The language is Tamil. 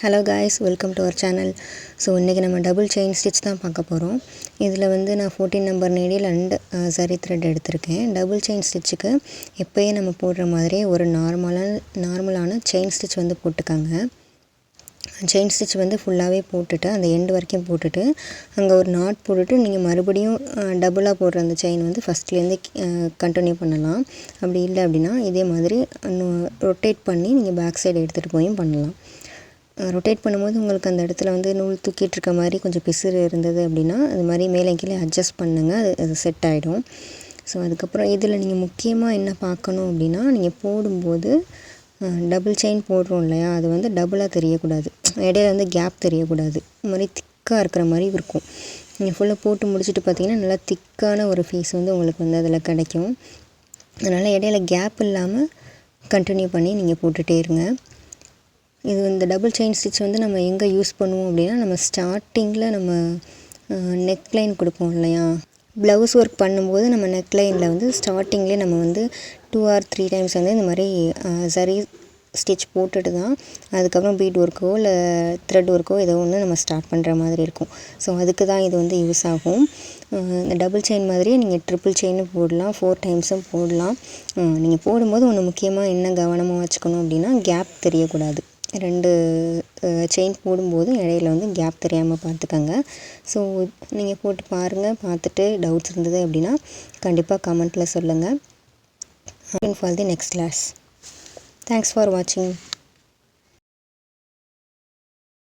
Hello guys, welcome to our channel. So இன்றைக்கி நம்ம டபுள் செயின் ஸ்டிச் தான் பார்க்க போகிறோம். இதில் வந்து நான் 14 நம்பர் நீடில் அண்ட் சரி த்ரெட் எடுத்திருக்கேன். டபுள் செயின் ஸ்டிச்சுக்கு எப்போயே நம்ம போடுற மாதிரி ஒரு நார்மலான செயின் ஸ்டிச் வந்து போட்டுக்காங்க. செயின் ஸ்டிச் வந்து ஃபுல்லாகவே போட்டுட்டு அந்த எண்டு வரைக்கும் போட்டுட்டு அங்கே ஒரு நாட் போட்டுட்டு நீங்கள் மறுபடியும் டபுளாக போடுற அந்த செயின் வந்து ஃபஸ்ட்லேருந்து கண்டினியூ பண்ணலாம். அப்படி இல்லை அப்படின்னா இதே மாதிரி ரொட்டேட் பண்ணி நீங்கள் பேக் சைடு எடுத்துகிட்டு போயும் பண்ணலாம். ரொட்டேட் பண்ணும்போது உங்களுக்கு அந்த இடத்துல வந்து நூல் தூக்கிட்டு இருக்க மாதிரி கொஞ்சம் பிசுறு இருந்தது அப்படின்னா அது மாதிரி மேலே கீழே அட்ஜஸ்ட் பண்ணுங்கள், அது செட் ஆகிடும். ஸோ அதுக்கப்புறம் இதில் நீங்கள் முக்கியமாக என்ன பார்க்கணும் அப்படின்னா, நீங்கள் போடும்போது டபுள் செயின் போடுறோம் இல்லையா, அது வந்து டபுளாக தெரியக்கூடாது, இடையில வந்து கேப் தெரியக்கூடாது. இது மாதிரி திக்காக இருக்கிற மாதிரி இருக்கும். நீங்கள் ஃபுல்லாக போட்டு முடிச்சுட்டு பார்த்தீங்கன்னா நல்லா திக்கான ஒரு ஃபீஸ் வந்து உங்களுக்கு வந்து அதில் கிடைக்கும். அதனால் இடையில கேப் இல்லாமல் கண்டினியூ பண்ணி நீங்கள் போட்டுகிட்டே இருங்க. இந்த டபுள் செயின் ஸ்டிச் வந்து நம்ம எங்கே யூஸ் பண்ணுவோம் அப்படின்னா, நம்ம ஸ்டார்டிங்கில் நம்ம நெக்லைன் கொடுப்போம் இல்லையா, ப்ளவுஸ் ஒர்க் பண்ணும்போது நம்ம நெக்லைனில் வந்து ஸ்டார்டிங்லேயே நம்ம வந்து 2 or 3 டைம்ஸ் வந்து இந்த மாதிரி சரி ஸ்டிச் போட்டுட்டு தான் அதுக்கப்புறம் பீட் ஒர்க்கோ இல்லை த்ரெட் ஒர்க்கோ ஏதோ ஒன்று நம்ம ஸ்டார்ட் பண்ணுற மாதிரி இருக்கும். ஸோ அதுக்கு தான் இது வந்து யூஸ் ஆகும். இந்த டபுள் செயின் மாதிரியே நீங்கள் ட்ரிபிள் செயினும் போடலாம், 4 டைம்ஸும் போடலாம். நீங்கள் போடும்போது ஒன்று முக்கியமாக என்ன கவனமாக வச்சுக்கணும் அப்படின்னா, கேப் தெரியக்கூடாது. 2 செயின் போடும்போது இடையில வந்து கேப் தெரியாமல் பார்த்துக்கங்க. ஸோ நீங்கள் போட்டு பாருங்கள். பார்த்துட்டு டவுட்ஸ் இருந்தது அப்படின்னா கண்டிப்பாக கமெண்ட்டில் சொல்லுங்கள். For the next class. Thanks for வாட்சிங்.